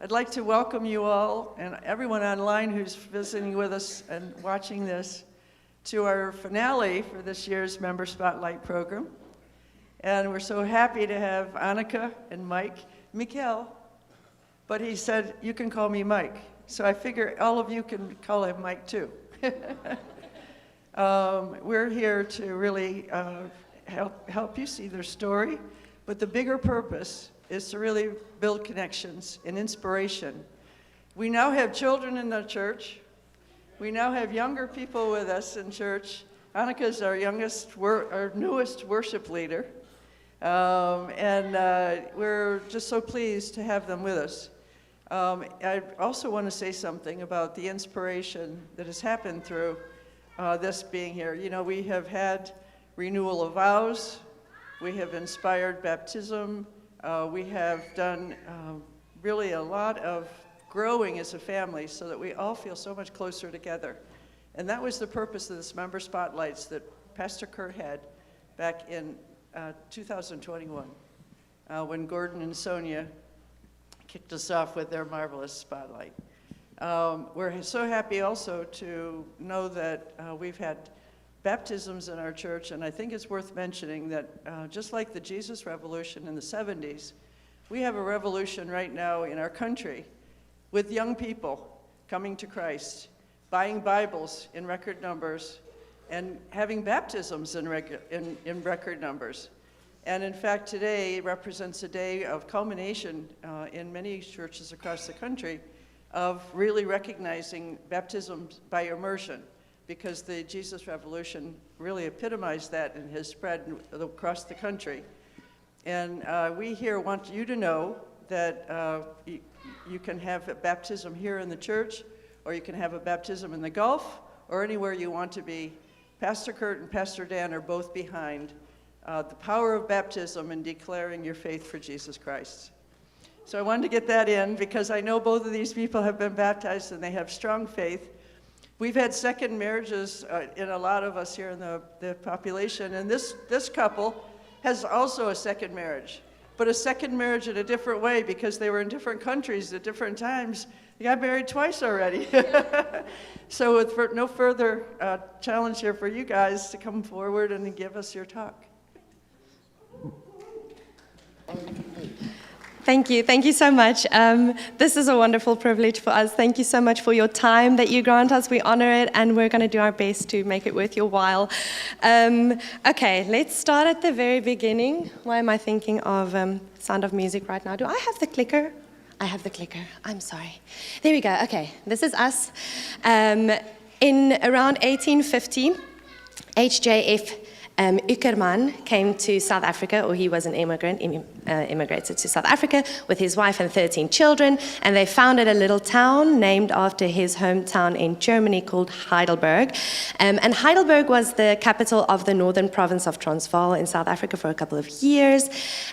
I'd like to welcome you all and everyone online who's visiting with us and watching this to our finale for this year's Member Spotlight program. And we're so happy to have Annika and Mikkel, but he said, you can call me Mike. So I figure all of you can call him Mike too. We're here to really help you see their story, but the bigger purpose is to really build connections and inspiration. We now have children in the church. We now have younger people with us in church. Annika's our newest worship leader. We're just so pleased to have them with us. I also want to say something about the inspiration that has happened through this being here. You know, we have had renewal of vows. We have inspired baptism. We have done really a lot of growing as a family so that we all feel so much closer together. And that was the purpose of this Member Spotlights that Pastor Kurt had back in 2021 when Gordon and Sonia kicked us off with their marvelous spotlight. We're so happy also to know that we've had baptisms in our church, and I think it's worth mentioning that just like the Jesus Revolution in the 70s, we have a revolution right now in our country with young people coming to Christ, buying Bibles in record numbers, and having baptisms in record numbers. And in fact, today represents a day of culmination in many churches across the country of really recognizing baptisms by immersion, because the Jesus Revolution really epitomized that and has spread across the country. And we here want you to know that you can have a baptism here in the church, or you can have a baptism in the Gulf, or anywhere you want to be. Pastor Kurt and Pastor Dan are both behind the power of baptism and declaring your faith for Jesus Christ. So I wanted to get that in because I know both of these people have been baptized and they have strong faith. We've had second marriages in a lot of us here in the population, and this couple has also a second marriage, but a second marriage in a different way because they were in different countries at different times. They got married twice already. So with no further challenge here for you guys to come forward and give us your talk. Thank you. Thank you so much. This is a wonderful privilege for us. Thank you so much for your time that you grant us. We honor it, and we're going to do our best to make it worth your while. Okay, let's start at the very beginning. Why am I thinking of Sound of Music right now? Do I have the clicker? I have the clicker. I'm sorry. There we go. Okay, this is us. In around 1850, H.J.F. Uckerman came to South Africa, or he was an immigrant, immigrated to South Africa with his wife and 13 children, and they founded a little town named after his hometown in Germany called Heidelberg. And Heidelberg was the capital of the northern province of Transvaal in South Africa for a couple of years.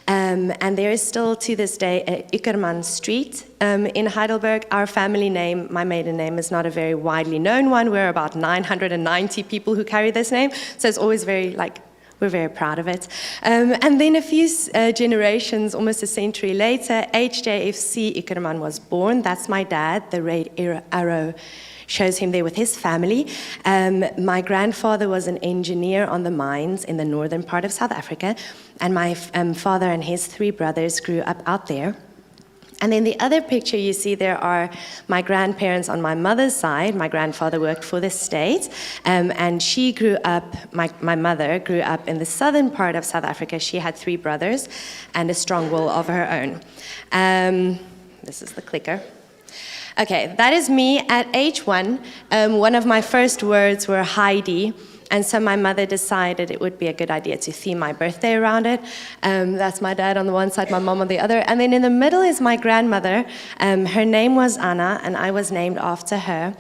And there is still to this day a Uckerman Street in Heidelberg. Our family name, my maiden name, is not a very widely known one. We're about 990 people who carry this name, so it's always very, we're very proud of it. And then a few generations, almost a century later, HJFC Uckerman was born. That's my dad. The red arrow shows him there with his family. My grandfather was an engineer on the mines in the northern part of South Africa, and my father and his 3 brothers grew up out there. And then the other picture you see there are my grandparents on my mother's side. My grandfather worked for the state, and she grew up, my mother grew up in the southern part of South Africa. She had 3 brothers and a strong will of her own. This is the clicker. Okay, that is me at age 1. One of my first words were Heidi. And so my mother decided it would be a good idea to theme my birthday around it. That's my dad on the one side, my mom on the other. And then in the middle is my grandmother. Her name was Anna, and I was named after her.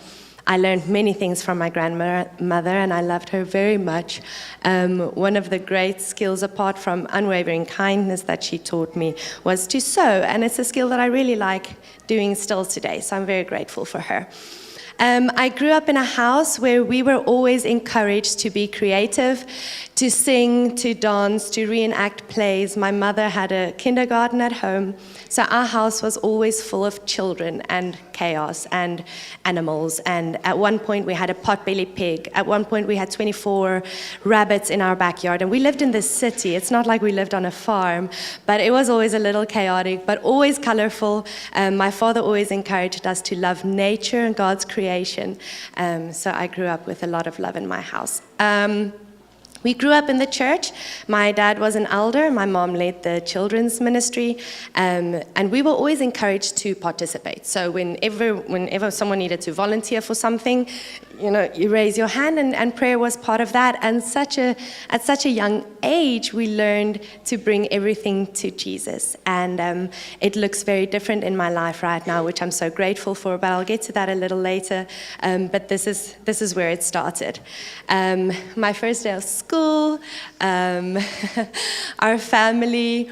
I learned many things from my grandmother, and I loved her very much. One of the great skills, apart from unwavering kindness that she taught me, was to sew. And it's a skill that I really like doing still today, so I'm very grateful for her. I grew up in a house where we were always encouraged to be creative, to sing, to dance, to reenact plays. My mother had a kindergarten at home, so our house was always full of children and chaos and animals. And at one point we had a potbelly pig. At one point we had 24 rabbits in our backyard. And we lived in the city. It's not like we lived on a farm, but it was always a little chaotic, but always colorful. My father always encouraged us to love nature and God's creation. So I grew up with a lot of love in my house. We grew up in the church. My dad was an elder. My mom led the children's ministry. And we were always encouraged to participate. So whenever someone needed to volunteer for something, you raise your hand, and prayer was part of that. And at such a young age, we learned to bring everything to Jesus. And it looks very different in my life right now, which I'm so grateful for, but I'll get to that a little later. But this is where it started. My first day of school, our family.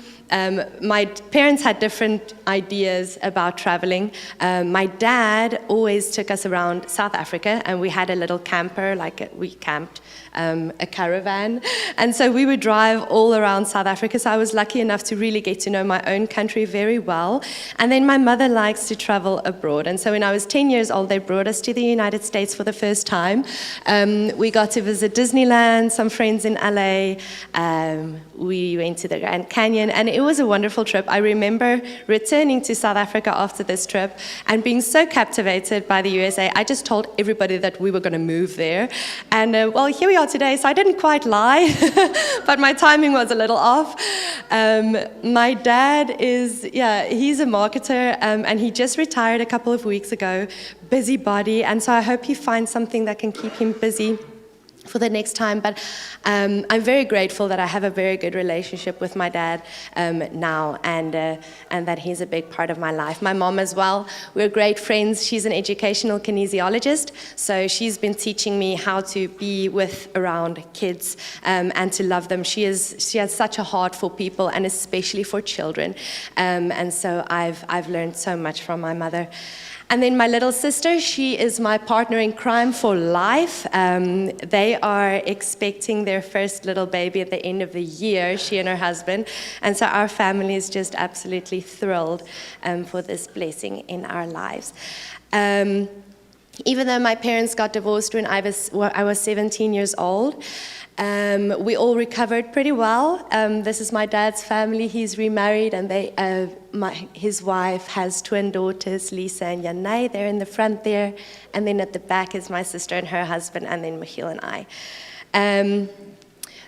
My parents had different ideas about traveling. My dad always took us around South Africa, and we had a little camper, we camped, a caravan. And so we would drive all around South Africa. So I was lucky enough to really get to know my own country very well. And then my mother likes to travel abroad. And so when I was 10 years old, they brought us to the United States for the first time. We got to visit Disneyland, some friends in LA. We went to the Grand Canyon, and it was a wonderful trip. I remember returning to South Africa after this trip and being so captivated by the USA. I just told everybody that we were going to move there. And well, here we are today, so I didn't quite lie, but my timing was a little off. My dad he's a marketer, and he just retired a couple of weeks ago, busybody, and so I hope he finds something that can keep him busy for the next time. But I'm very grateful that I have a very good relationship with my dad now, and that he's a big part of my life. My mom as well, we're great friends. She's an educational kinesiologist, so she's been teaching me how to be around kids and to love them. She has such a heart for people, and especially for children, and so I've learned so much from my mother. And then my little sister, she is my partner in crime for life. They are expecting their first little baby at the end of the year, she and her husband. And so our family is just absolutely thrilled for this blessing in our lives. Even though my parents got divorced when I was 17 years old, we all recovered pretty well. This is my dad's family. He's remarried, and his wife has twin daughters, Lisa and Yanai. They're in the front there. And then at the back is my sister and her husband, and then Michiel and I.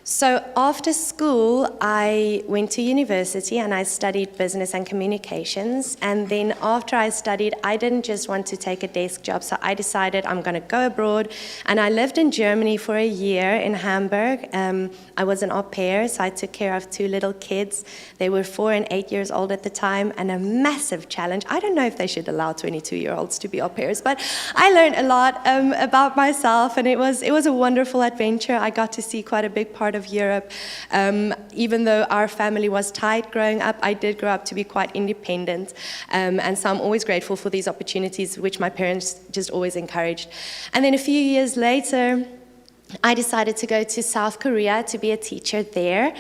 So after school, I went to university and I studied business and communications. And then after I studied, I didn't just want to take a desk job, so I decided I'm going to go abroad. And I lived in Germany for a year in Hamburg. I was an au pair, so I took care of 2 little kids. They were 4 and 8 years old at the time, and a massive challenge. I don't know if they should allow 22-year-olds to be au pairs, but I learned a lot about myself, and it was a wonderful adventure. I got to see quite a big part of Europe. Even though our family was tight growing up, I did grow up to be quite independent. And so I'm always grateful for these opportunities, which my parents just always encouraged. And then a few years later, I decided to go to South Korea to be a teacher there.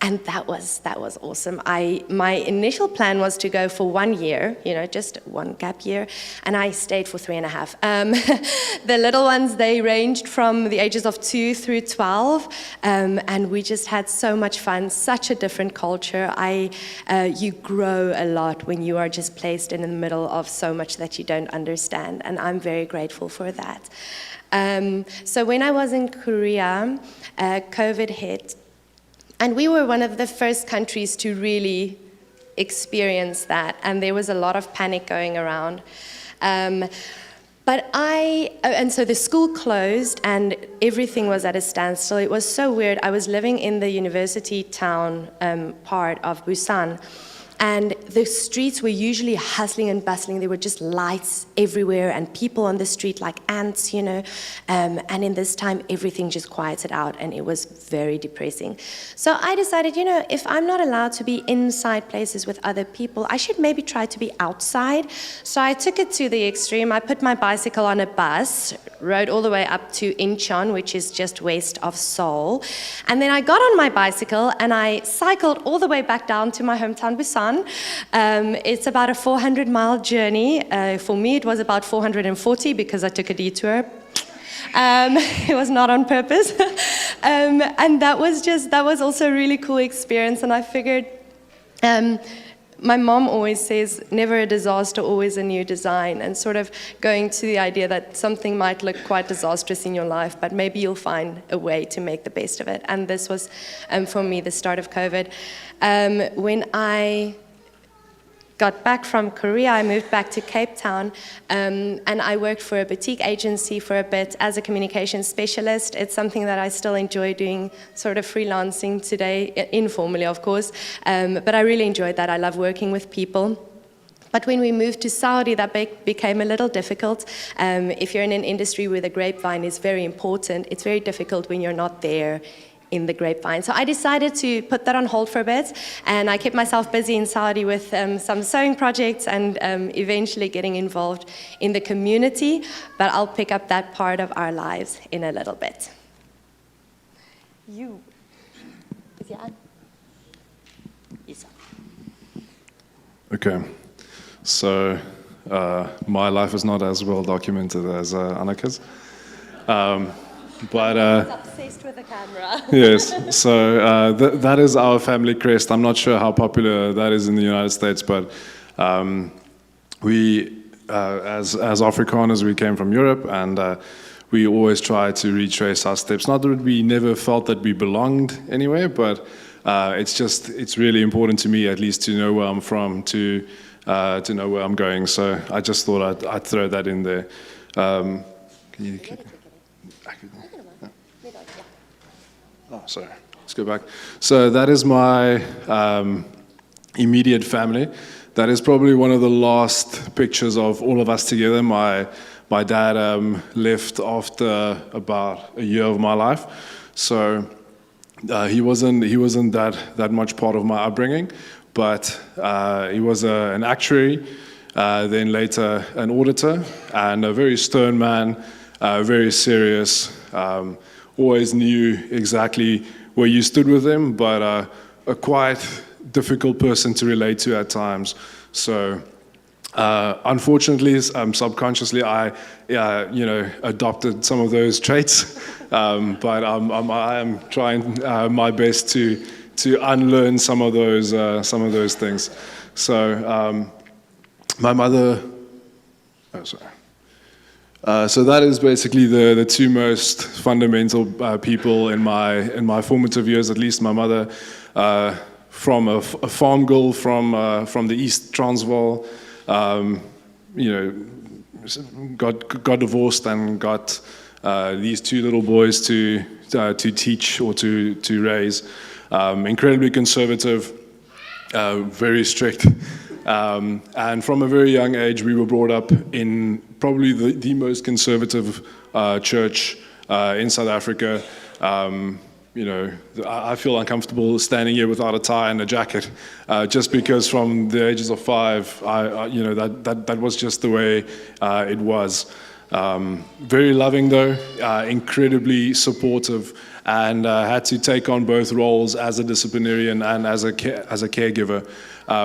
And that was awesome. My initial plan was to go for 1 year, just one gap year, and I stayed for 3.5. The little ones, they ranged from the ages of 2 through 12, and we just had so much fun, such a different culture. You grow a lot when you are just placed in the middle of so much that you don't understand, and I'm very grateful for that. So when I was in Korea, COVID hit. And we were one of the first countries to really experience that, and there was a lot of panic going around. And so the school closed, and everything was at a standstill. It was so weird. I was living in the university town part of Busan, and the streets were usually hustling and bustling. There were just lights everywhere and people on the street like ants, you know, and in this time everything just quieted out and it was very depressing. So I decided, you know, if I'm not allowed to be inside places with other people, I should maybe try to be outside. So I took it to the extreme. I put my bicycle on a bus, rode all the way up to Incheon, which is just west of Seoul. And then I got on my bicycle and I cycled all the way back down to my hometown, Busan. It's about a 400-mile journey. For me, it was about 440 because I took a detour. It was not on purpose. And that was also a really cool experience. And I figured, my mom always says, never a disaster, always a new design, and sort of going to the idea that something might look quite disastrous in your life, but maybe you'll find a way to make the best of it. And this was, for me, the start of COVID. When I got back from Korea, I moved back to Cape Town, and I worked for a boutique agency for a bit as a communications specialist. It's something that I still enjoy doing, sort of freelancing today, informally of course, but I really enjoyed that. I love working with people. But when we moved to Saudi, that became a little difficult. If you're in an industry where the grapevine is very important, it's very difficult when you're not there in the grapevine. So I decided to put that on hold for a bit, and I kept myself busy in Saudi with some sewing projects and eventually getting involved in the community, but I'll pick up that part of our lives in a little bit. You. Is he on? Yes. Okay, so my life is not as well documented as Annika's. But obsessed with the camera. yes, so that is our family crest. I'm not sure how popular that is in the United States, but we, as Afrikaners, we came from Europe, and we always try to retrace our steps. Not that we never felt that we belonged anywhere, but it's really important to me, at least, to know where I'm from, to know where I'm going. So I just thought I'd throw that in there. Oh, sorry. Let's go back. So that is my immediate family. That is probably one of the last pictures of all of us together. My dad left after about a year of my life, so he wasn't that much part of my upbringing. But he was an actuary, then later an auditor, and a very stern man, very serious. Always knew exactly where you stood with him, but a quite difficult person to relate to at times. So unfortunately, subconsciously, I adopted some of those traits, but I am trying my best to unlearn some of those things. So my mother. Oh, sorry. So that is basically the two most fundamental people in my formative years. At least my mother, from a farm girl from the East Transvaal, got divorced and got these two little boys to teach or to raise. Incredibly conservative, very strict. And from a very young age, we were brought up in probably the most conservative church in South Africa. I feel uncomfortable standing here without a tie and a jacket, just because from the ages of 5, that was just the way it was. Very loving though, incredibly supportive, and had to take on both roles as a disciplinarian and as a caregiver,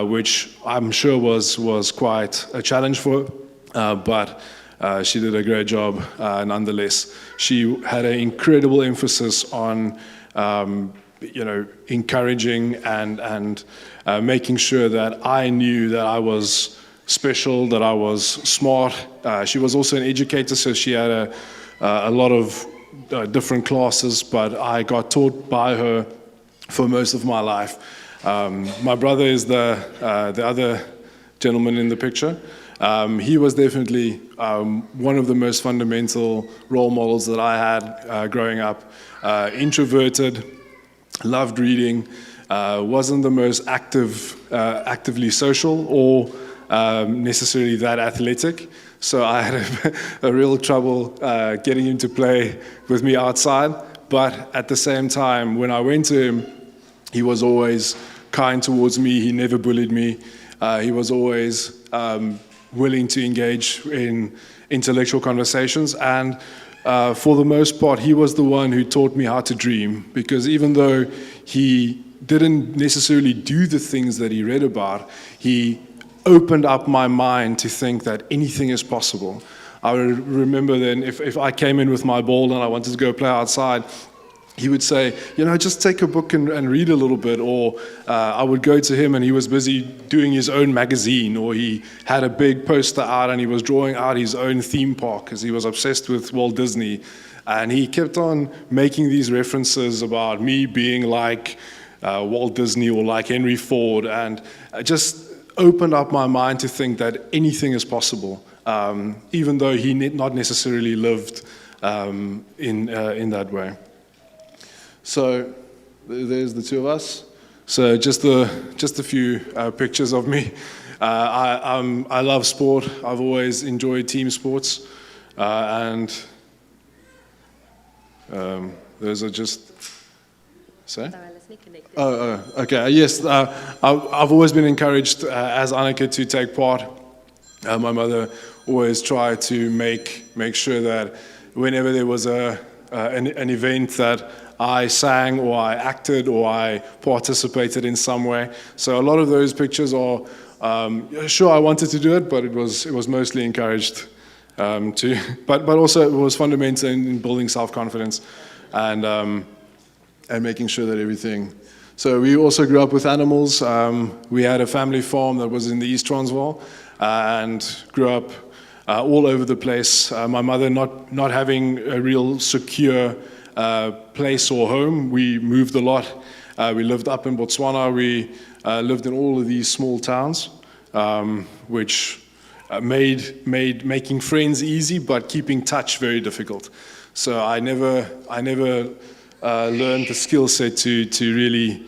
which I'm sure was quite a challenge for her, but she did a great job nonetheless. She had an incredible emphasis on encouraging and making sure that I knew that I was special, that I was smart. She was also an educator, so she had a lot of different classes, but I got taught by her for most of my life. My brother is the other gentleman in the picture. He was definitely one of the most fundamental role models that I had growing up. Introverted, loved reading, wasn't the most actively social or necessarily that athletic. So I had a real trouble getting him to play with me outside. But at the same time, when I went to him, he was always kind towards me. He never bullied me. He was always willing to engage in intellectual conversations. And for the most part, he was the one who taught me how to dream. Because even though he didn't necessarily do the things that he read about, he opened up my mind to think that anything is possible. I remember then if I came in with my ball and I wanted to go play outside, he would say, just take a book and read a little bit. Or I would go to him and he was busy doing his own magazine, or he had a big poster out and he was drawing out his own theme park because he was obsessed with Walt Disney. And he kept on making these references about me being like Walt Disney or like Henry Ford, and just opened up my mind to think that anything is possible, even though he not necessarily lived in that way. So there's the two of us. So just a few pictures of me. I love sport. I've always enjoyed team sports, and those are just. Sorry? Oh, okay. Yes, I've always been encouraged as Anneke to take part. My mother always tried to make sure that whenever there was an event that I sang or I acted or I participated in some way. So a lot of those pictures are, sure, I wanted to do it, but it was mostly encouraged to. But also it was fundamental in building self-confidence and making sure that everything. So we also grew up with animals. We had a family farm that was in the East Transvaal and grew up all over the place. My mother not having a real secure place or home. We moved a lot. We lived up in Botswana. We lived in all of these small towns, which made making friends easy, but keeping touch very difficult. So I never learned the skill set to really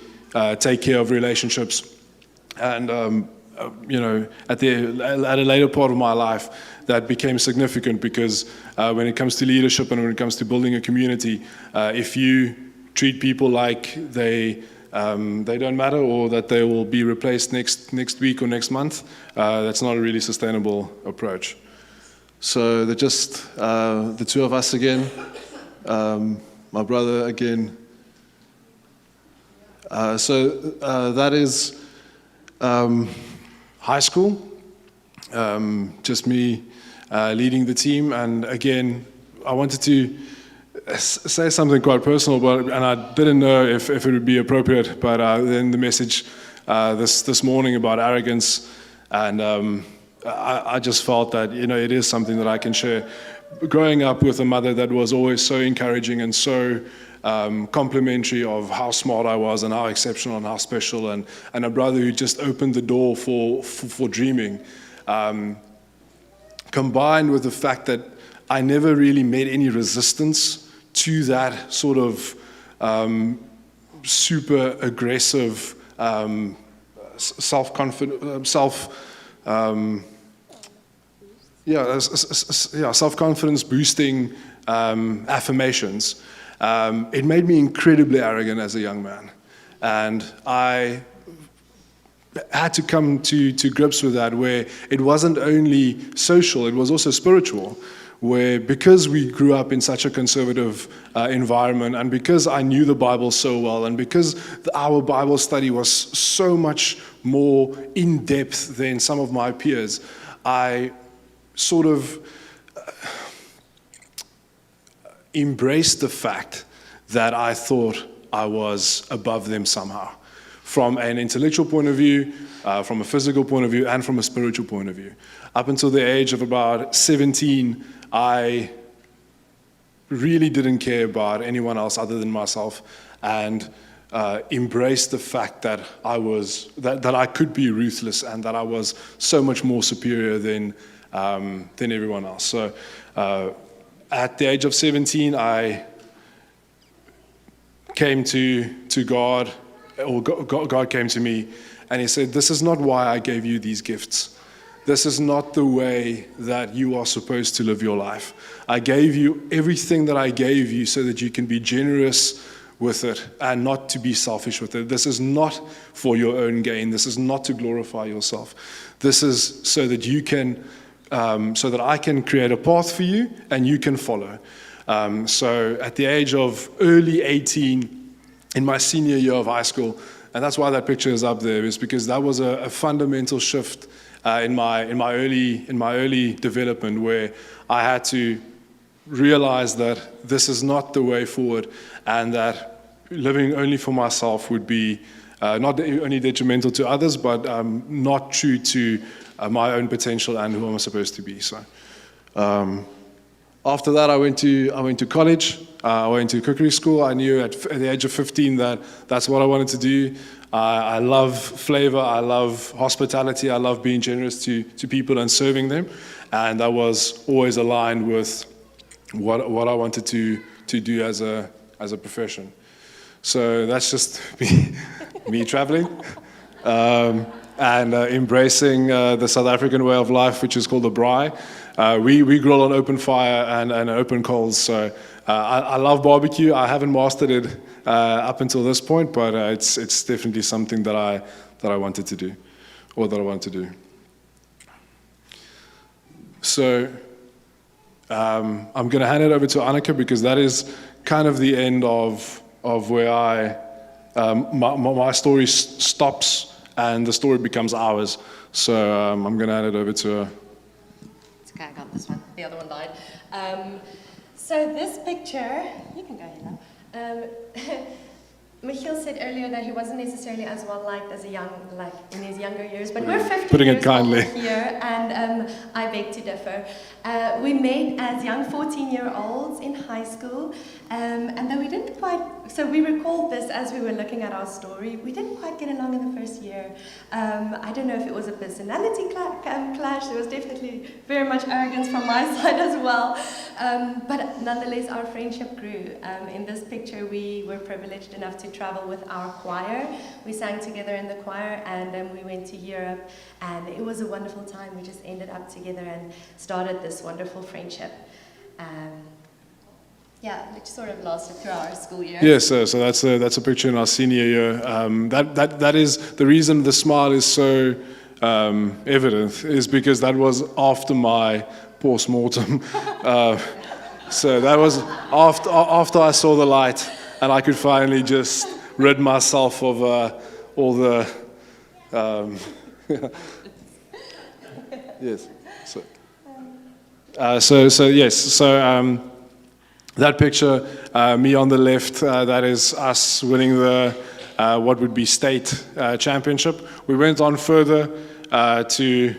take care of relationships. And at a later part of my life, that became significant because when it comes to leadership and when it comes to building a community, if you treat people like they don't matter or that they will be replaced next week or next month, that's not a really sustainable approach. So they're just the two of us again, my brother again. So that is high school, just me leading the team. And again, I wanted to say something quite personal, and I didn't know if it would be appropriate, but then the message this morning about arrogance, and I just felt that it is something that I can share. Growing up with a mother that was always so encouraging and so complimentary of how smart I was and how exceptional and how special, and a brother who just opened the door for dreaming, combined with the fact that I never really met any resistance to that sort of super aggressive self-confidence boosting affirmations. It made me incredibly arrogant as a young man, and I had to come to grips with that, where it wasn't only social, it was also spiritual, where because we grew up in such a conservative environment, and because I knew the Bible so well, and because our Bible study was so much more in-depth than some of my peers, I sort of embraced the fact that I thought I was above them somehow, from an intellectual point of view, from a physical point of view, and from a spiritual point of view. Up until the age of about 17, I really didn't care about anyone else other than myself, and embraced the fact that that I could be ruthless and that I was so much more superior than everyone else. So at the age of 17, I came to God or God came to me and he said, this is not why I gave you these gifts. This is not the way that you are supposed to live your life. I gave you everything that I gave you so that you can be generous with it and not to be selfish with it. This is not for your own gain. This is not to glorify yourself. This is so that you can, so that I can create a path for you and you can follow. So at the age of early 18, in my senior year of high school, and that's why that picture is up there, is because that was a fundamental shift in my early development, where I had to realize that this is not the way forward, and that living only for myself would be not only detrimental to others, but not true to my own potential and who I'm supposed to be. So after that, I went to college. I went to cookery school. I knew at the age of 15 that that's what I wanted to do. I love flavor. I love hospitality. I love being generous to people and serving them, and that was always aligned with what I wanted to do as a profession. So that's just me traveling and embracing the South African way of life, which is called the braai. We grill on open fire and open coals. So I love barbecue. I haven't mastered it up until this point, but it's definitely something that I wanted to do, or that I want to do. So I'm going to hand it over to Annika, because that is kind of the end of where my story stops and the story becomes ours. So I'm going to hand it over to her. It's okay, I got this one. The other one died. So this picture, you can go ahead now. Michiel said earlier that he wasn't necessarily as well liked as in his younger years, but we're 50 Putting it years kindly. old here, and I beg to differ. We met as young 14-year-olds in high school, and then we didn't quite. So we recalled this as we were looking at our story. We didn't quite get along in the first year. I don't know if it was a personality clash. There was definitely very much arrogance from my side as well. But nonetheless, our friendship grew. In this picture, we were privileged enough to travel with our choir. We sang together in the choir, and then we went to Europe, and it was a wonderful time. We just ended up together and started this wonderful friendship. Which sort of lasted through our school year. Yes, so that's a picture in our senior year. That is the reason the smile is so evident, is because that was after my post-mortem. So that was after I saw the light, and I could finally just rid myself of all the yes. So that picture, me on the left, that is us winning the what would be state championship. We went on further to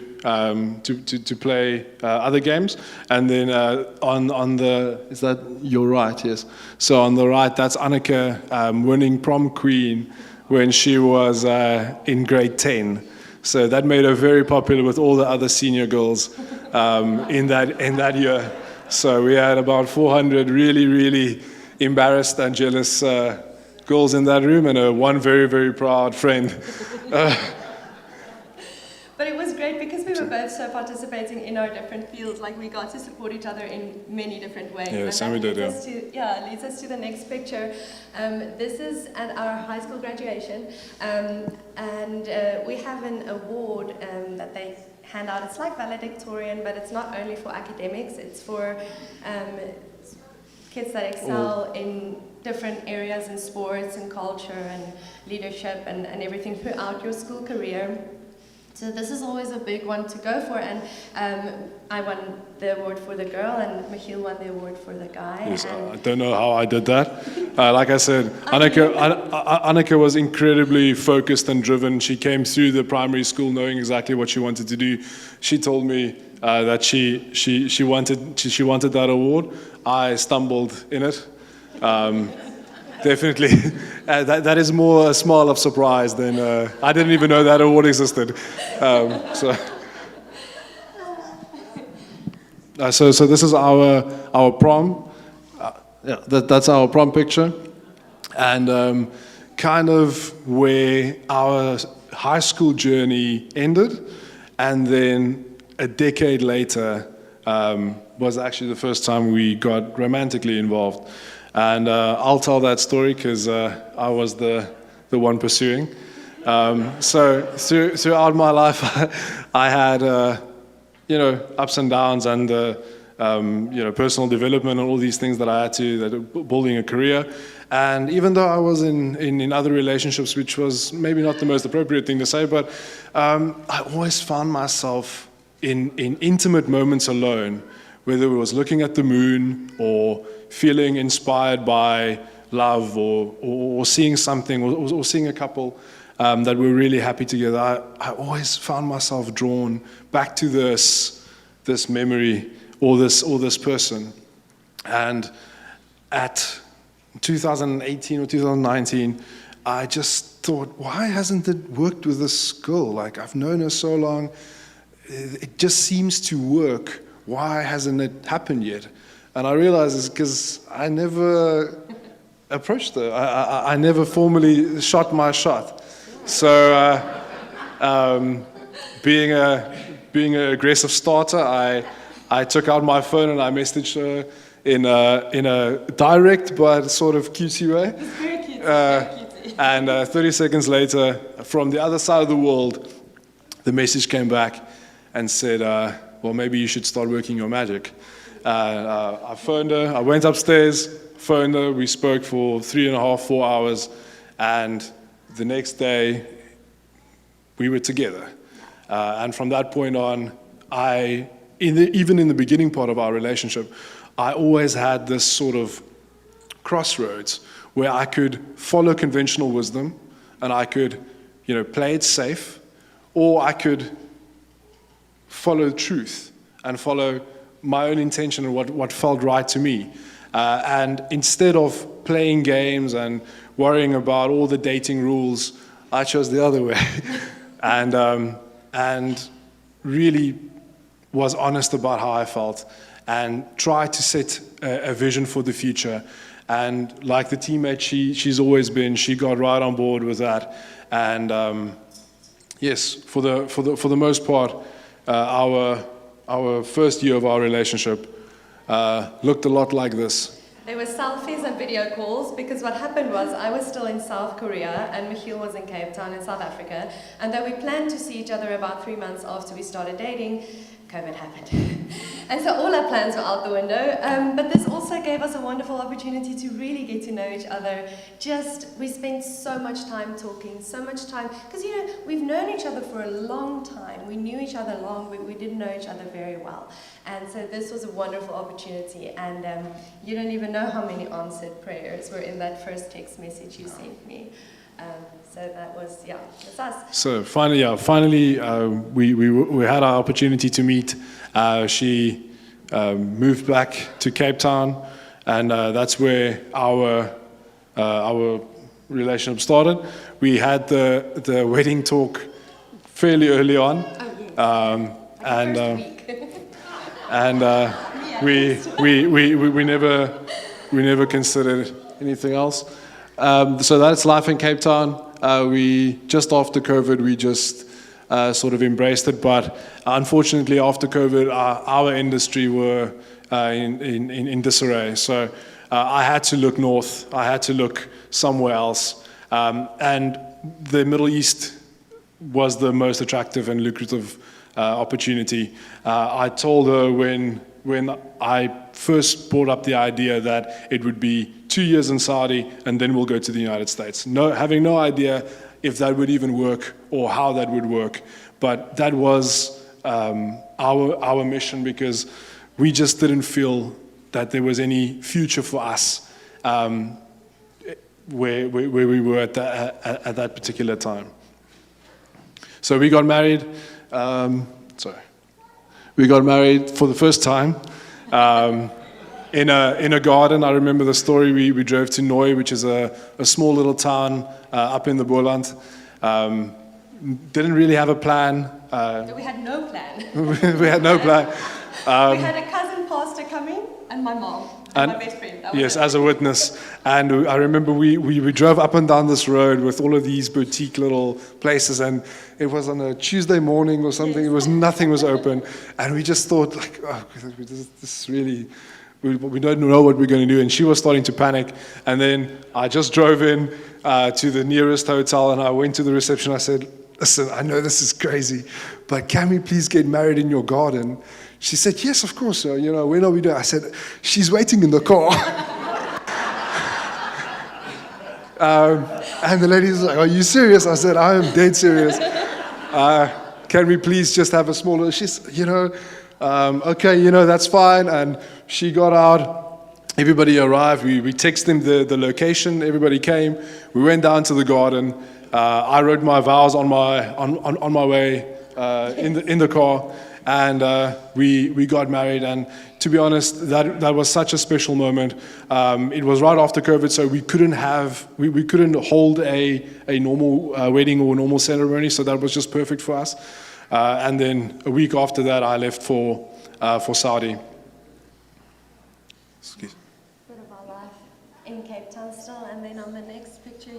play other games, and then on the, is that your right? Yes. So on the right, that's Annika winning prom queen when she was in grade 10. So that made her very popular with all the other senior girls in that year. So we had about 400 really, really embarrassed and jealous girls in that room, and one very, very proud friend. But it was great because we were both so participating in our different fields. Like, we got to support each other in many different ways. Yes, and we did, leads us to the next picture. This is at our high school graduation, and we have an award that they hand out. It's like valedictorian, but it's not only for academics. It's for kids that excel in different areas in sports and culture and leadership and everything throughout your school career. So this is always a big one to go for, and I won the award for the girl, and Michiel won the award for the guy. Yes, I don't know how I did that. Like I said, Annika was incredibly focused and driven. She came through the primary school knowing exactly what she wanted to do. She told me that she wanted that award. I stumbled in it. Definitely, that is more a smile of surprise than I didn't even know that award existed. So this is our prom. That's our prom picture, and kind of where our high school journey ended, and then a decade later was actually the first time we got romantically involved. And I'll tell that story because I was the one pursuing. So throughout my life, I had ups and downs, and personal development and all these things that I had to, building a career. And even though I was in other relationships, which was maybe not the most appropriate thing to say, but I always found myself in intimate moments alone, whether it was looking at the moon or feeling inspired by love or seeing something or seeing a couple that were really happy together. I always found myself drawn back to this memory or this person. And at 2018 or 2019, I just thought, why hasn't it worked with this girl? Like, I've known her so long. It just seems to work. Why hasn't it happened yet? And I realized it's because I never approached her. I never formally shot my shot. So being an aggressive starter, I took out my phone and I messaged her in a direct but sort of cutesy way. It's very cute. Very cutesy. And 30 seconds later, from the other side of the world, the message came back and said, well, maybe you should start working your magic. I phoned her, I went upstairs, phoned her, we spoke for 3.5, 4 hours, and the next day, we were together. And from that point on, even in the beginning part of our relationship, I always had this sort of crossroads where I could follow conventional wisdom and I could, play it safe, or I could follow truth and follow my own intention and what felt right to me. And instead of playing games and worrying about all the dating rules, I chose the other way. and really was honest about how I felt and tried to set a vision for the future. And like the teammate she's always been, she got right on board with that. And yes, for the most part, our first year of our relationship looked a lot like this. There were selfies and video calls because what happened was I was still in South Korea and Michiel was in Cape Town in South Africa, and though we planned to see each other about 3 months after we started dating, COVID happened. And so all our plans were out the window, but this also gave us a wonderful opportunity to really get to know each other. We spent so much time talking, so much time, because we've known each other for a long time. We knew each other long, we didn't know each other very well. And so this was a wonderful opportunity, and you don't even know how many answered prayers were in that first text message you sent me. So that was, that's us. So finally, we had our opportunity to meet. She moved back to Cape Town, and that's where our relationship started. We had the wedding talk fairly early on. Oh, yes. And we never considered anything else. So that's life in Cape Town. We just after COVID, we just sort of embraced it. But unfortunately, after COVID, our industry were in disarray. So I had to look north. I had to look somewhere else. And the Middle East was the most attractive and lucrative opportunity. I told her when I first brought up the idea that it would be 2 years in Saudi and then we'll go to the United States. Having no idea if that would even work or how that would work. But that was our mission, because we just didn't feel that there was any future for us where we were at that particular time. So we got married. We got married for the first time in a garden. I remember the story. We drove to Nooi, which is a small little town up in the Boland. Didn't really have a plan. We had no plan. We had no plan. We had a cousin pastor coming, And my mom. And my best friend. That was Yes, it. as a witness. And I remember we drove up and down this road with all of these boutique little places, and it was on a Tuesday morning or something. It was nothing was open, and we just thought like, oh, this is really. We don't know what we're going to do, and she was starting to panic. And then I just drove in to the nearest hotel, and I went to the reception. I said, "Listen, I know this is crazy, but can we please get married in your garden?" She said, "Yes, of course. When are we doing?" I said, "She's waiting in the car." And the lady was like, "Are you serious?" I said, "I am dead serious. Can we please just have a smaller?" She's, okay, that's fine. And she got out. Everybody arrived. We texted them the location. Everybody came. We went down to the garden. I wrote my vows on my way in the car, and we got married. And to be honest, that was such a special moment. It was right after COVID, so we couldn't hold a normal wedding or normal ceremony. So that was just perfect for us. And then a week after that, I left for Saudi. Excuse. Bit of our life in Cape Town still, and then on the next picture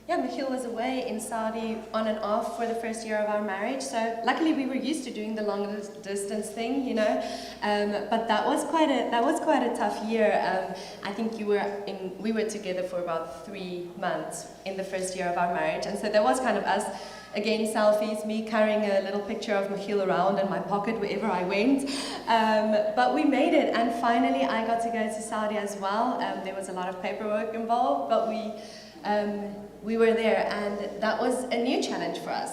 Michiel was away in Saudi on and off for the first year of our marriage. So luckily we were used to doing the long distance thing, but that was quite a tough year. I think we were together for about 3 months in the first year of our marriage, and so there was kind of us. Again, selfies, me carrying a little picture of Michiel around in my pocket wherever I went. But we made it, and finally I got to go to Saudi as well. There was a lot of paperwork involved, but we were there, and that was a new challenge for us.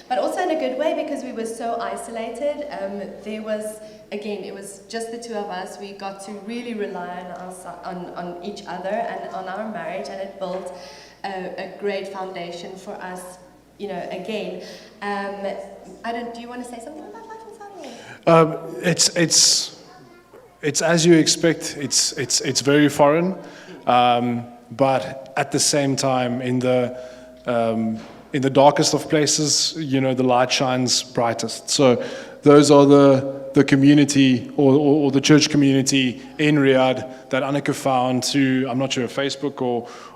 But also in a good way, because we were so isolated. It was just the two of us. We got to really rely on each other and on our marriage, and it built a great foundation for us. Again, do you want to say something about life in Saudi? It's as you expect. It's very foreign, but at the same time, in the darkest of places, the light shines brightest. So those are the community or the church community in Riyadh that Anneke found through, I'm not sure, Facebook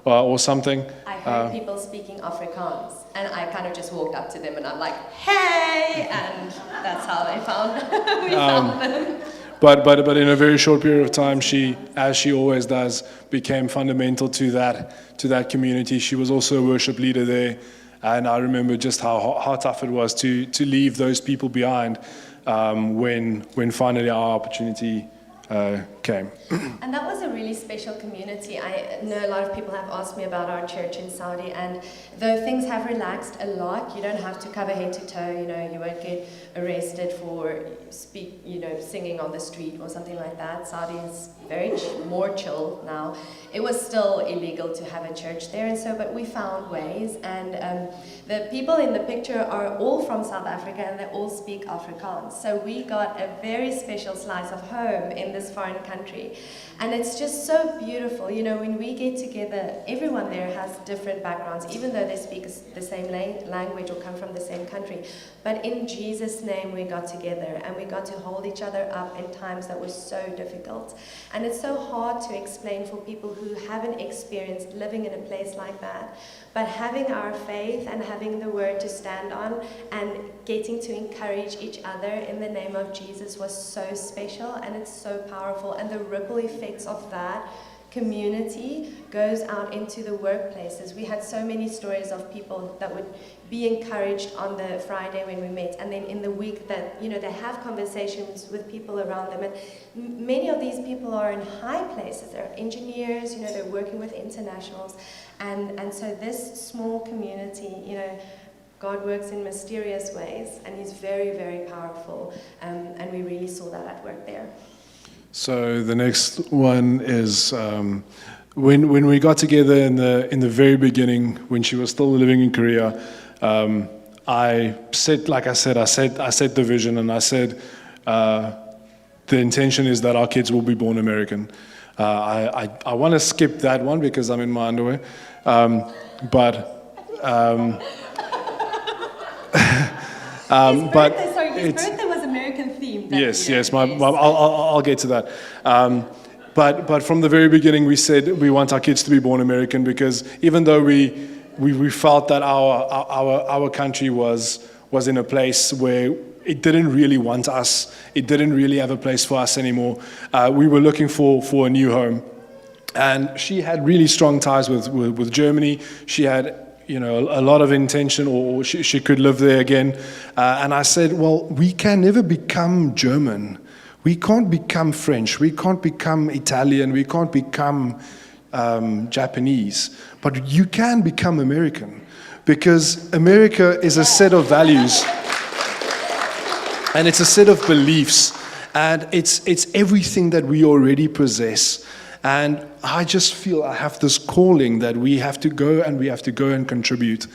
or something. I heard people speaking Afrikaans, and I kind of just walked up to them and I'm like, "Hey!" And that's how they found them. But in a very short period of time, she, as she always does, became fundamental to that community. She was also a worship leader there, and I remember just how tough it was to leave those people behind when finally our opportunity came. And that was a really special community. I know a lot of people have asked me about our church in Saudi, and though things have relaxed a lot, you don't have to cover head to toe. You won't get arrested for singing on the street or something like that. Saudi is very more chill now. It was still illegal to have a church there, and so, but we found ways. And the people in the picture are all from South Africa, and they all speak Afrikaans. So we got a very special slice of home in this foreign country. And it's just so beautiful. When we get together, everyone there has different backgrounds, even though they speak the same language or come from the same country. But in Jesus' name, we got together, and we got to hold each other up in times that were so difficult. And it's so hard to explain for people who haven't experienced living in a place like that. But having our faith and having the word to stand on and getting to encourage each other in the name of Jesus was so special, and it's so powerful. And the ripple effects of that community goes out into the workplaces. We had so many stories of people that would be encouraged on the Friday when we met, and then in the week that they have conversations with people around them, and many of these people are in high places. They're engineers, they're working with internationals, and so this small community, God works in mysterious ways, and He's very, very powerful, and we really saw that at work there. So the next one is when we got together in the very beginning, when she was still living in Korea. I said, like I said, I set the vision, and I said the intention is that our kids will be born American. I want to skip that one because I'm in my underwear, but his birthday was American American theme. that Yes, year, yes. I'll get to that. But from the very beginning, we said we want our kids to be born American because even though we felt that our country was in a place where it didn't really want us, it didn't really have a place for us anymore. We were looking for a new home, and she had really strong ties with Germany. She had a lot of intention, or she could live there again. And I said, well, we can never become German. We can't become French. We can't become Italian. We can't become Japanese. But you can become American, because America is a set of values, and it's a set of beliefs, and it's everything that we already possess. And I just feel I have this calling that we have to go and contribute,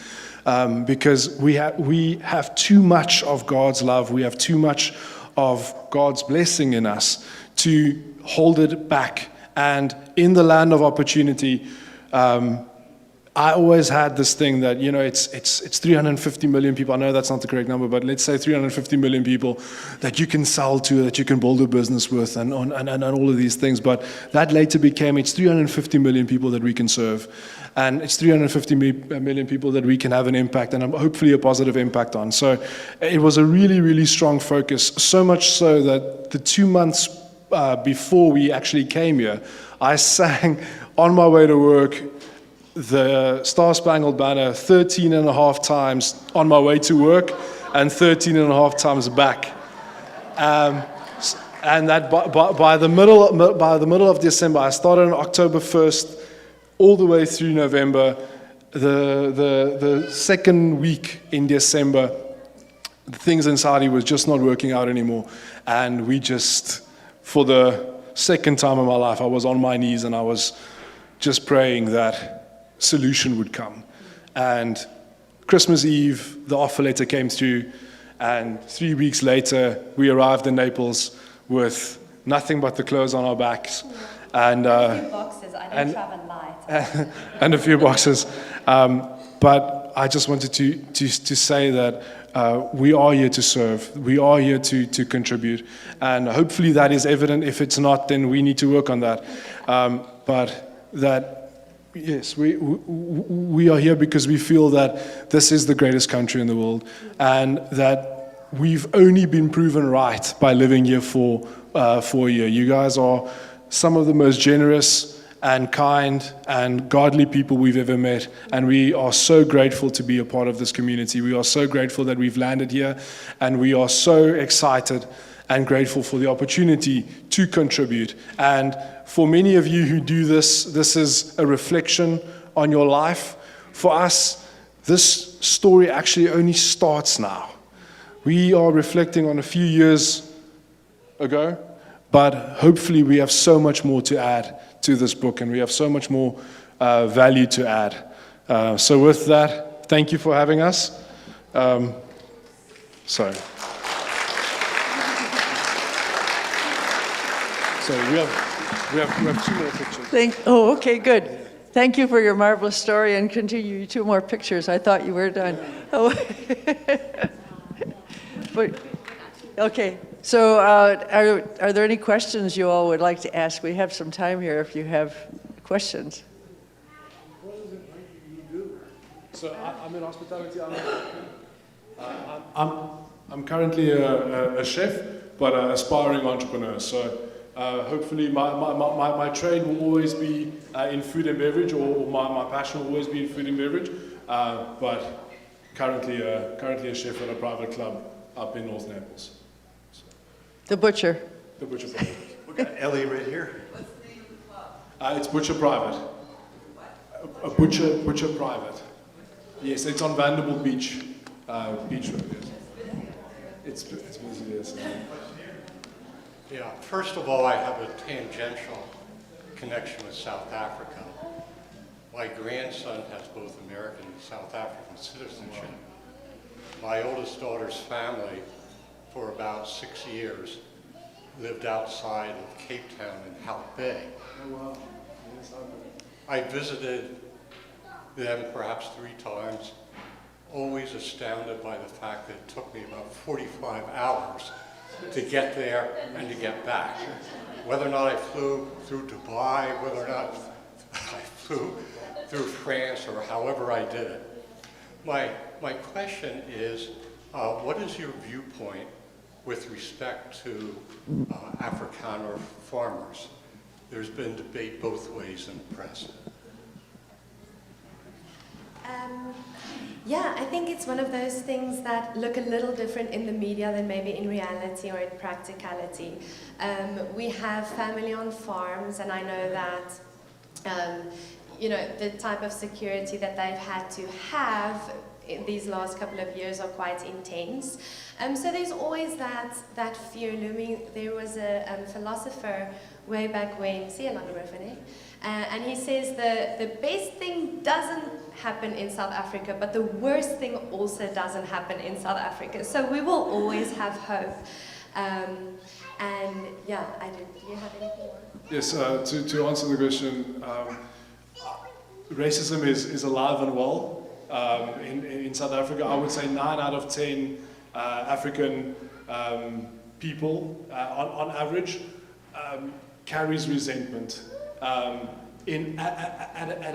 because we have too much of God's love. We have too much of God's blessing in us to hold it back. And in the land of opportunity, I always had this thing that, it's 350 million people. I know that's not the correct number, but let's say 350 million people that you can sell to, that you can build a business with, and all of these things. But that later became, it's 350 million people that we can serve. And it's 350 million people that we can have an impact, and hopefully a positive impact on. So it was a really, really strong focus, so much so that the 2 months before we actually came here, I sang on my way to work the Star Spangled Banner 13 and a half times on my way to work, and 13 and a half times back. And that by the middle of December, I started on October 1st, all the way through November. The second week in December, things in Saudi was just not working out anymore, and we just, for the second time in my life, I was on my knees and I was just praying that solution would come. And Christmas Eve, the offer letter came through, and 3 weeks later, we arrived in Naples with nothing but the clothes on our backs. And a few boxes. I don't travel light. and a few boxes. But I just wanted to say that we are here to serve. We are here to contribute. And hopefully that is evident. If it's not, then we need to work on that. But that, yes, we are here because we feel that this is the greatest country in the world, and that we've only been proven right by living here for a year. You guys are some of the most generous and kind and godly people we've ever met, and we are so grateful to be a part of this community. We are so grateful that we've landed here, and we are so excited and grateful for the opportunity to contribute. And for many of you who do this, this is a reflection on your life. For us, this story actually only starts now. We are reflecting on a few years ago, but hopefully we have so much more to add to this book, and we have so much more value to add. So with that, thank you for having us. So we have 2 more pictures. Okay, good. Thank you for your marvelous story, and continue 2 more pictures. I thought you were done. Oh. But, okay, so are there any questions you all would like to ask? We have some time here if you have questions. What is it you do? So I'm in hospitality. I'm currently a chef, but an aspiring entrepreneur. So hopefully my trade will always be in food and beverage, or my passion will always be in food and beverage. But currently a chef at a private club up in North Naples. So. The Butcher. The Butcher Private. We got Ellie right here. What's the name of the club? It's Butcher Private. What? A Butcher Private. Yes, it's on Vanderbilt Beach. Beach Road, yes. It's busy, yes. Yeah, first of all, I have a tangential connection with South Africa. My grandson has both American and South African citizenship. My oldest daughter's family, for about 6 years, lived outside of Cape Town in Hout Bay. Oh, wow. Yes, I visited them perhaps 3 times, always astounded by the fact that it took me about 45 hours to get there and to get back. Whether or not I flew through Dubai, whether or not I flew through France, or however I did it. My question is, what is your viewpoint with respect to Afrikaner farmers? There's been debate both ways in the press. Yeah, I think it's one of those things that look a little different in the media than maybe in reality or in practicality. We have family on farms, and I know that you know, the type of security that they've had to have in these last couple of years are quite intense. So there's always that fear looming. There was a philosopher way back when, and he says the best thing doesn't happen in South Africa, but the worst thing also doesn't happen in South Africa. So we will always have hope. And yeah, do you have anything more? Yes, to answer the question, racism is alive and well in South Africa. I would say 9 out of 10 African people, on average, carries resentment at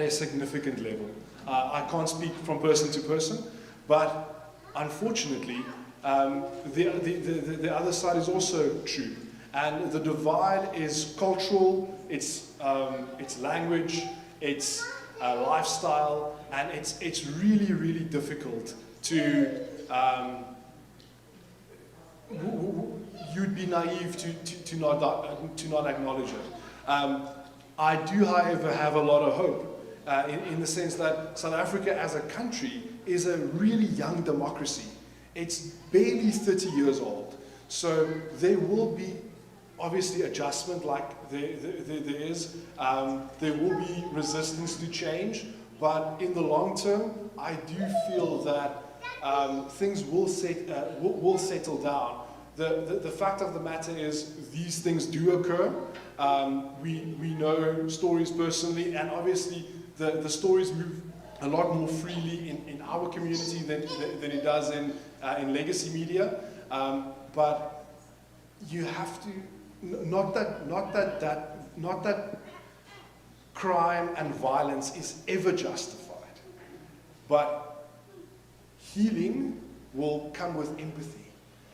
a significant level. I can't speak from person to person, but unfortunately, the other side is also true. And the divide is cultural, it's language, it's lifestyle, and it's really, really difficult to, you'd be naive to not acknowledge it. I do, however, have a lot of hope in the sense that South Africa as a country is a really young democracy. It's barely 30 years old. So there will be obviously adjustment like there is. There will be resistance to change, but in the long term, I do feel that things will settle down. The fact of the matter is these things do occur. We know stories personally, and obviously the stories move a lot more freely in our community than it does in legacy media. But you have to, not that crime and violence is ever justified, but healing will come with empathy.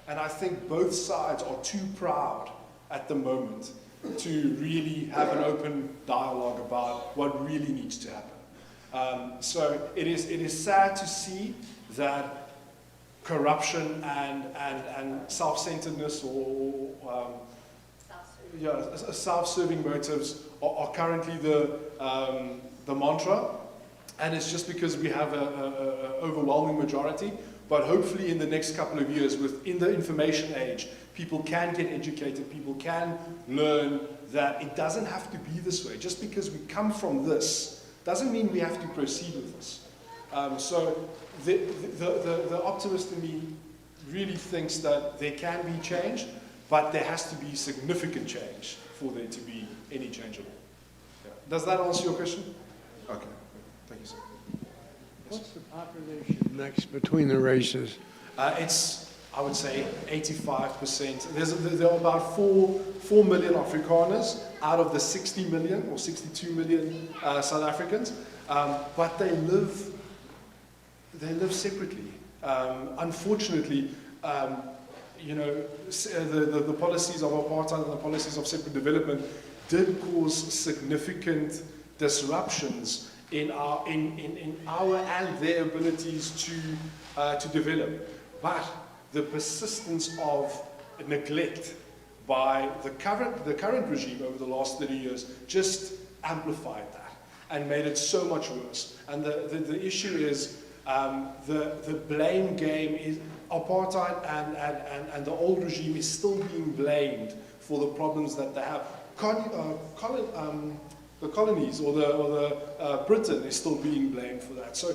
And I think both sides are too proud at the moment to really have an open dialogue about what really needs to happen. So it is sad to see that corruption and self-centeredness or self-serving motives are currently the mantra, and it's just because we have an overwhelming majority. But hopefully in the next couple of years, in the information age, people can get educated, people can learn that it doesn't have to be this way. Just because we come from this doesn't mean we have to proceed with this. So the optimist in me really thinks that there can be change, but there has to be significant change for there to be any change at all. Yeah. Does that answer your question? Okay, thank you, sir. What's the population mix between the races? It's, I would say, 85%. There are about 4 million Afrikaners out of the 60 million or 62 million South Africans, but they live separately. Unfortunately, you know, the policies of apartheid and the policies of separate development did cause significant disruptions in our and their abilities to develop. But the persistence of neglect by the current regime over the last 30 years just amplified that and made it so much worse. And the issue is the blame game is apartheid and the old regime is still being blamed for the problems that they have. The colonies or the Britain is still being blamed for that. So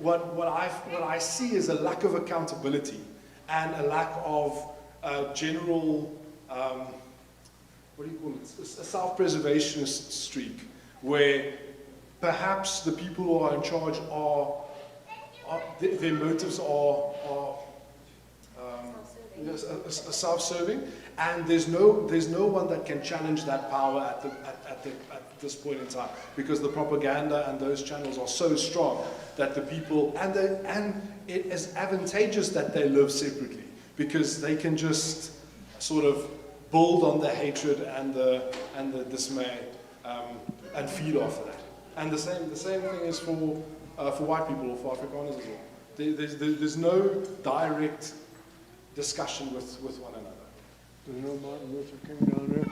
what I see is a lack of accountability and a lack of general, what do you call it, a self-preservationist streak, where perhaps the people who are in charge are their motives are self-serving, and there's no one that can challenge that power at this point in time, because the propaganda and those channels are so strong that the people and it is advantageous that they live separately, because they can just sort of build on the hatred and the dismay and feed off of that. And the same thing is for white people or for Afrikaners as well. There's no direct discussion with one another. Do you know Martin Luther King down there?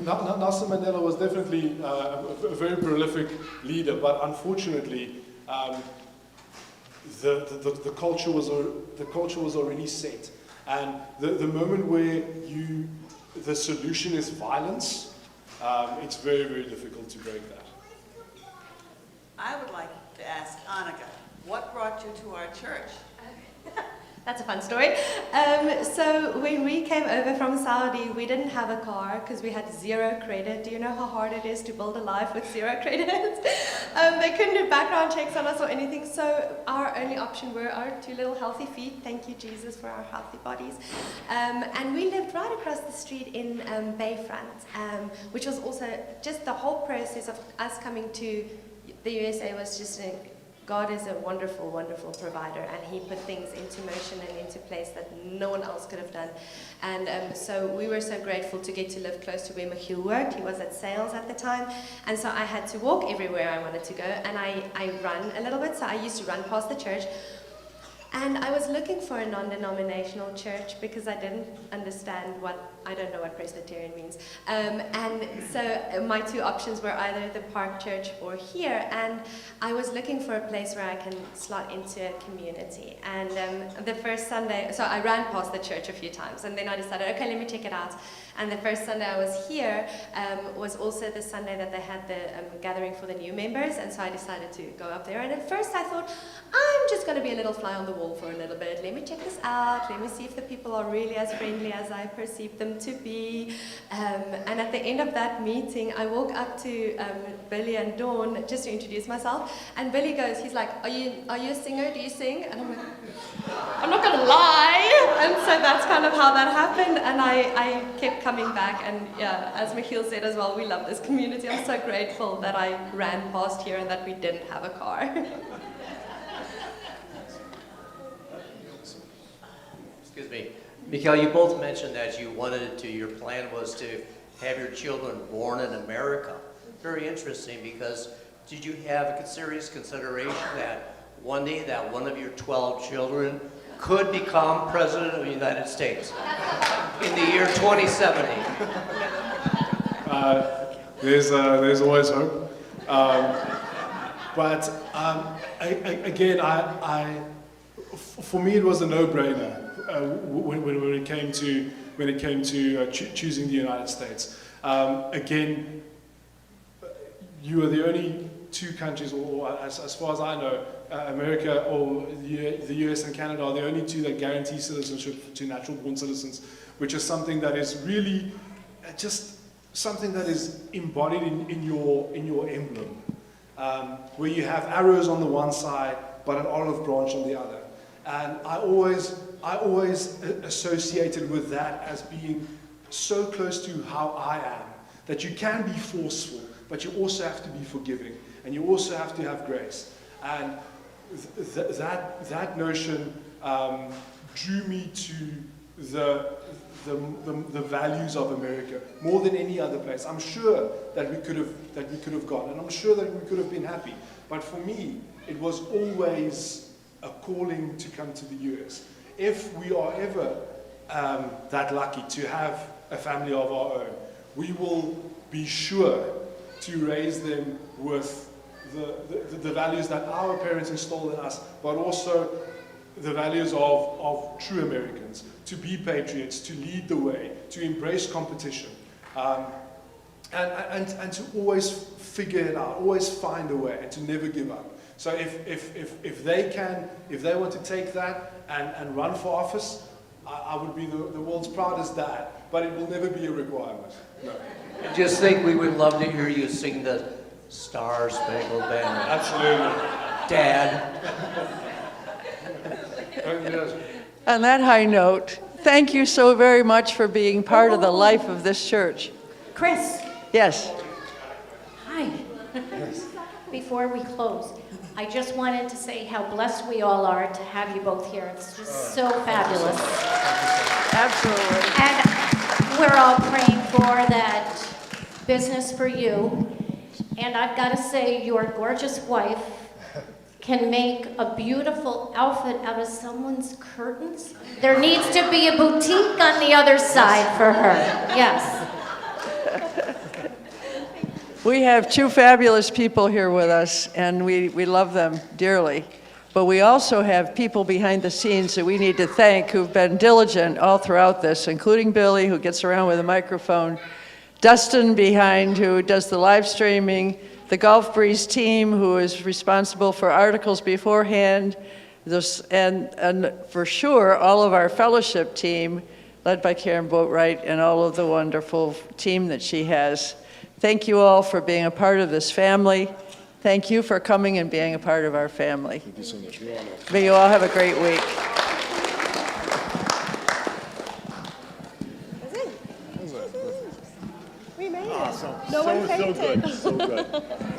Nelson Mandela was definitely a very prolific leader, but unfortunately, the culture was already set, and the moment where the solution is violence, it's very, very difficult to break that. I would like to ask Annika, what brought you to our church? That's a fun story. So when we came over from Saudi, we didn't have a car because we had 0 credit. Do you know how hard it is to build a life with 0 credit? They couldn't do background checks on us or anything, so our only option were our 2 little healthy feet. Thank you, Jesus, for our healthy bodies. And we lived right across the street in Bayfront, which was also just the whole process of us coming to the USA was just God is a wonderful, wonderful provider, and He put things into motion and into place that no one else could have done. And so we were so grateful to get to live close to where Michiel worked. He was at sales at the time, and so I had to walk everywhere I wanted to go, and I run a little bit, so I used to run past the church. And I was looking for a non-denominational church because I didn't understand I don't know what Presbyterian means. And so my 2 options were either the Park Church or here. And I was looking for a place where I can slot into a community. And the first Sunday, so I ran past the church a few times, and then I decided, okay, let me check it out. And the first Sunday I was here was also the Sunday that they had the gathering for the new members, and so I decided to go up there. And at first I thought, I'm just going to be a little fly on the wall for a little bit. Let me check this out. Let me see if the people are really as friendly as I perceive them to be. And at the end of that meeting, I walk up to Billy and Dawn just to introduce myself. And Billy goes, he's like, are you a singer? Do you sing? And I'm like, I'm not going to lie. And so that's kind of how that happened. And I kept coming back. And yeah, as Michiel said as well, we love this community. I'm so grateful that I ran past here and that we didn't have a car. Excuse me. Michiel, you both mentioned that your plan was to have your children born in America. Very interesting, because did you have a serious consideration that one day that one of your 12 children could become President of the United States in the year 2070? There's always hope. But again, for me, it was a no-brainer when it came to choosing the United States. Again, you are the only 2 countries, or as far as I know, America or the US and Canada are the only 2 that guarantee citizenship to natural-born citizens, which is something that is really just something that is embodied in your emblem, where you have arrows on the one side but an olive branch on the other. And I always associated with that as being so close to how I am, that you can be forceful, but you also have to be forgiving, and you also have to have grace. And that notion drew me to the values of America more than any other place. I'm sure that we could have gone, and I'm sure that we could have been happy. But for me, it was always a calling to come to the US. If we are ever that lucky to have a family of our own, we will be sure to raise them with the values that our parents installed in us, but also the values of true Americans, to be patriots, to lead the way, to embrace competition, and to always figure it out, always find a way, and to never give up. So if they want to take that and run for office, I would be the world's proudest dad, but it will never be a requirement. No. I just think we would love to hear you sing the Star Spangled Banner. Absolutely. Dad. Yes. On that high note, thank you so very much for being part of the life of this church. Chris, Yes. hi. Before we close, I just wanted to say how blessed we all are to have you both here. It's just so fabulous. Absolutely. And we're all praying for that business for you. And I've got to say, your gorgeous wife can make a beautiful outfit out of someone's curtains. There needs to be a boutique on the other side for her. Yes. We have two fabulous people here with us, and we love them dearly. But we also have people behind the scenes that we need to thank who've been diligent all throughout this, including Billy, who gets around with a microphone, Dustin behind, who does the live streaming, the Gulf Breeze team, who is responsible for articles beforehand, and for sure, all of our fellowship team, led by Karen Boatwright, and all of the wonderful team that she has. Thank you all for being a part of this family. Thank you for coming and being a part of our family. Thank you so much. May you all have a great week. We made it. No one faked it. So good.